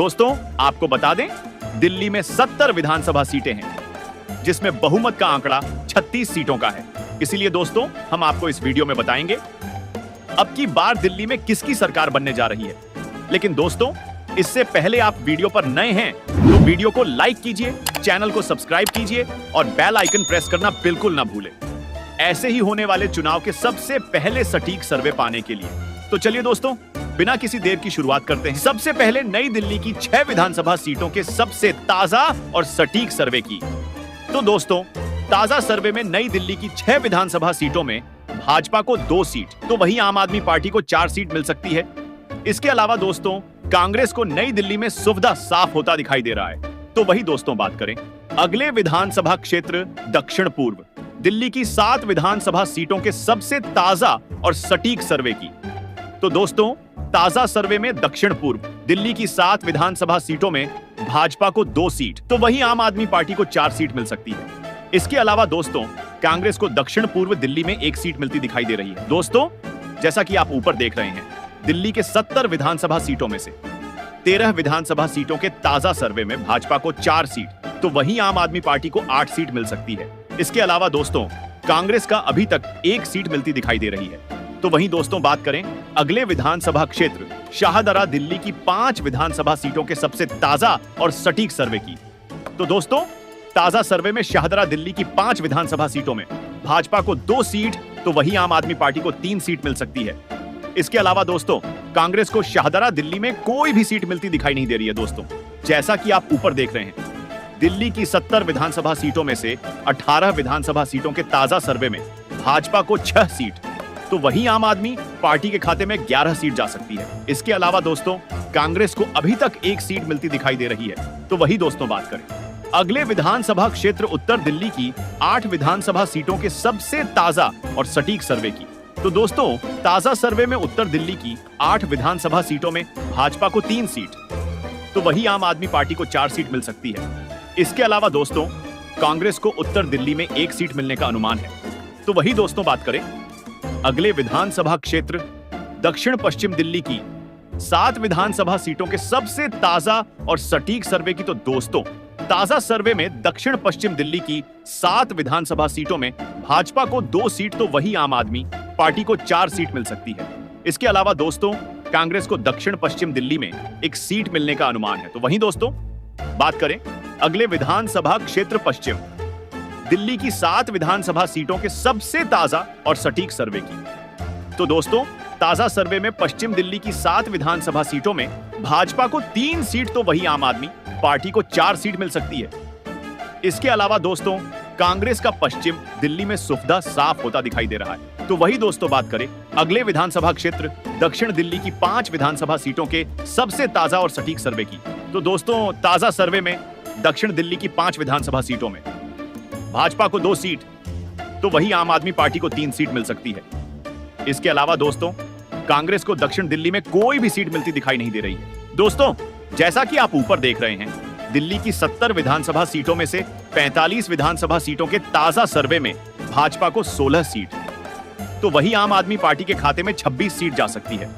दोस्तों आपको बता दें, दिल्ली में 70 विधानसभा सीटें हैं, जिसमें बहुमत का आंकड़ा 36 सीटों का है। इसीलिए दोस्तों हम आपको इस वीडियो में बताएंगे अब की बार दिल्ली में किसकी सरकार बनने जा रही है। लेकिन दोस्तों इससे पहले आप वीडियो पर नए हैं तो वीडियो को लाइक कीजिए, चैनल को सब्सक्राइब कीजिए और बेल आइकन प्रेस करना बिल्कुल ना भूलें, ऐसे ही होने वाले चुनाव के सबसे पहले सटीक सर्वे पाने के लिए। तो चलिए दोस्तों बिना किसी देर की शुरुआत करते हैं। सबसे पहले नई दिल्ली की 6 विधानसभा सीटों के सबसे ताजा और सटीक सर्वे की। तो दोस्तों ताजा सर्वे में नई दिल्ली की 6 विधानसभा सीटों में भाजपा को 2 सीट तो वहीं आम आदमी पार्टी को 4 सीट मिल सकती है। इसके अलावा दोस्तों कांग्रेस को नई दिल्ली में सुविधा साफ होता दिखाई दे रहा है। तो वही दोस्तों बात करें अगले विधानसभा क्षेत्र दक्षिण पूर्व दिल्ली की 7 विधानसभा सीटों के सबसे ताजा और सटीक सर्वे की। तो दोस्तों ताजा सर्वे में दक्षिण पूर्व दिल्ली की 7 विधानसभा सीटों में भाजपा को 2 सीट तो वहीं आम आदमी पार्टी को 4 सीट मिल सकती है। इसके अलावा दोस्तों कांग्रेस को दक्षिण पूर्व दिल्ली में 1 सीट मिलती दिखाई दे रही है। दोस्तों जैसा कि आप ऊपर देख रहे हैं, दिल्ली के 70 विधानसभा सीटों में से 13 विधानसभा सीटों के ताजा सर्वे में भाजपा को 4 सीट तो वहीं आम आदमी पार्टी को 8 सीट मिल सकती है। इसके अलावा दोस्तों कांग्रेस का अभी तक 1 सीट मिलती दिखाई दे रही है। तो वहीं दोस्तों बात करें अगले विधानसभा क्षेत्र शाहदरा दिल्ली की 5 विधानसभा सीटों के सबसे ताजा और सटीक सर्वे की। तो दोस्तों ताजा सर्वे में शाहदरा दिल्ली की 5 विधानसभा सीटों में भाजपा को 2 सीट तो वहीं आम आदमी पार्टी को 3 सीट मिल सकती है। इसके अलावा दोस्तों कांग्रेस को शाहदरा दिल्ली में कोई भी सीट मिलती दिखाई नहीं दे रही है। दोस्तों जैसा कि आप ऊपर देख रहे हैं, दिल्ली की 70 विधानसभा सीटों में से 18 विधानसभा सीटों के ताजा सर्वे में भाजपा को 6 सीट तो वहीं आम आदमी पार्टी के खाते में 11 सीट जा सकती है। इसके अलावा दोस्तों कांग्रेस को अभी तक 1 सीट मिलती दिखाई दे रही है। तो वही दोस्तों बात करें अगले विधानसभा क्षेत्र उत्तर दिल्ली की 8 विधानसभा सीटों के सबसे ताजा और सटीक सर्वे की। तो दोस्तों ताजा सर्वे में उत्तर दिल्ली की 8 विधानसभा सीटों में भाजपा को 3 सीट तो वहीं आम आदमी पार्टी को 4 सीट मिल सकती है। इसके अलावा दोस्तों कांग्रेस को उत्तर दिल्ली में 1 सीट मिलने का अनुमान है। तो वही दोस्तों बात करें अगले विधानसभा क्षेत्र दक्षिण पश्चिम दिल्ली की 7 विधानसभा सीटों के सबसे ताजा और सटीक सर्वे की। तो दोस्तों ताजा सर्वे में दक्षिण पश्चिम दिल्ली की 7 विधानसभा सीटों में भाजपा को 2 सीट तो वहीं आम आदमी पार्टी को 4 सीट मिल सकती है। इसके अलावा दोस्तों कांग्रेस को दक्षिण पश्चिम दिल्ली में 1 सीट मिलने का अनुमान है। तो वहीं दोस्तों बात करें अगले विधानसभा क्षेत्र पश्चिम दिल्ली की 7 विधानसभा सीटों के सबसे ताजा और सटीक सर्वे की। तो दोस्तों ताजा सर्वे में पश्चिम दिल्ली की 7 विधानसभा सीटों में भाजपा को 3 सीट तो वहीं आम आदमी पार्टी को 4 सीट मिल सकती है। इसके अलावा दोस्तों कांग्रेस का पश्चिम दिल्ली में सुविधा साफ होता दिखाई दे रहा है। तो वही दोस्तों बात करें अगले विधानसभा क्षेत्र दक्षिण दिल्ली की 5 विधानसभा सीटों के सबसे ताजा और सटीक सर्वे की। तो दोस्तों ताजा सर्वे में दक्षिण दिल्ली की 5 विधानसभा सीटों में भाजपा को 2 सीट तो वहीं आम आदमी पार्टी को 3 सीट मिल सकती है। इसके अलावा दोस्तों कांग्रेस को दक्षिण दिल्ली में कोई भी सीट मिलती दिखाई नहीं दे रही है। दोस्तों जैसा कि आप ऊपर देख रहे हैं, दिल्ली की 70 विधानसभा सीटों में से 45 विधानसभा सीटों के ताजा सर्वे में भाजपा को 16 सीट तो वहीं आम आदमी पार्टी के खाते में 26 सीट जा सकती है।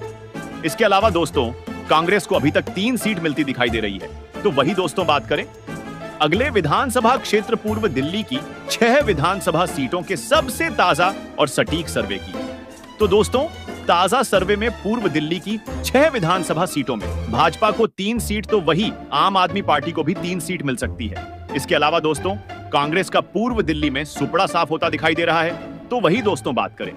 इसके अलावा दोस्तों कांग्रेस को अभी तक 3 सीट मिलती दिखाई दे रही है। तो वही दोस्तों बात करें अगले विधानसभा क्षेत्र पूर्व दिल्ली की 6 विधानसभा सीटों के सबसे ताजा और सटीक सर्वे की। तो दोस्तों ताजा सर्वे में पूर्व दिल्ली की 6 विधानसभा सीटों में भाजपा को 3 सीट तो वहीं आम आदमी पार्टी को भी 3 सीट मिल सकती है। इसके अलावा दोस्तों कांग्रेस का पूर्व दिल्ली में सुपड़ा साफ होता दिखाई दे रहा है। तो वही दोस्तों बात करें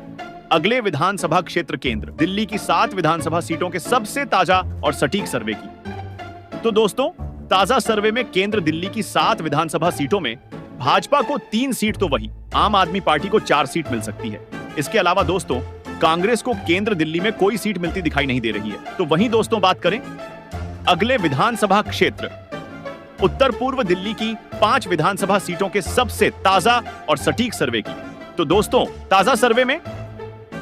अगले विधानसभा क्षेत्र केंद्र दिल्ली की 7 विधानसभा सीटों के सबसे ताजा और सटीक सर्वे की। तो दोस्तों ताजा सर्वे में केंद्र दिल्ली की 7 विधानसभा सीटों में भाजपा को 3 सीट तो वहीं आम आदमी पार्टी को 4 सीट मिल सकती है। इसके अलावा दोस्तों कांग्रेस को केंद्र दिल्ली में कोई सीट मिलती दिखाई नहीं दे रही है। तो वहीं दोस्तों बात करें अगले विधानसभा क्षेत्र उत्तर पूर्व दिल्ली की 5 विधानसभा सीटों के सबसे ताजा और सटीक सर्वे की। तो दोस्तों ताजा सर्वे में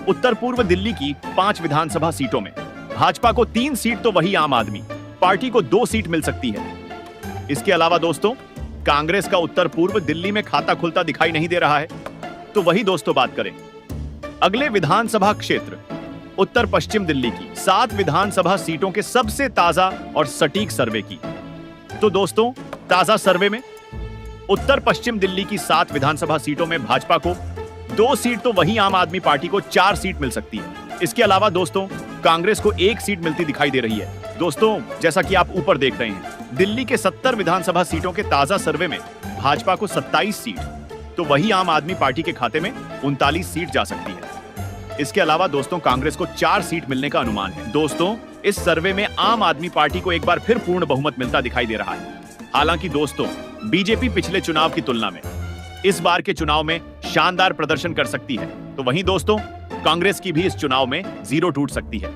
उत्तर पूर्व दिल्ली की 5 विधानसभा सीटों में भाजपा को 3 सीट तो वहीं आम आदमी पार्टी को 2 सीट मिल सकती है। इसके अलावा दोस्तों कांग्रेस का उत्तर पूर्व दिल्ली में खाता खुलता दिखाई नहीं दे रहा है। तो वही दोस्तों बात करें अगले विधानसभा क्षेत्र उत्तर पश्चिम दिल्ली की 7 विधानसभा सीटों के सबसे ताजा और सटीक सर्वे की। तो दोस्तों, ताजा सर्वे में उत्तर पश्चिम दिल्ली की 7 विधानसभा सीटों में भाजपा को 2 सीट तो वहीं आम आदमी पार्टी को 4 सीट मिल सकती है। इसके अलावा दोस्तों, कांग्रेस को 1 सीट मिलती दिखाई दे रही है। दोस्तों, जैसा कि आप ऊपर देख रहे हैं, दिल्ली के 70 विधानसभा सीटों के ताजा सर्वे में भाजपा को 27 सीट, तो वहीं आम आदमी पार्टी के खाते में 39 सीट जा सकती है। इसके अलावा दोस्तों, कांग्रेस को 4 सीट मिलने का अनुमान है। दोस्तों, इस सर्वे में आम आदमी पार्टी को एक बार फिर पूर्ण बहुमत मिलता दिखाई दे रहा है। हालांकि दोस्तों, बीजेपी पिछले चुनाव की तुलना में इस बार के चुनाव में शानदार प्रदर्शन कर सकती है, तो वहीं दोस्तों, कांग्रेस की भी इस चुनाव में जीरो टूट सकती है।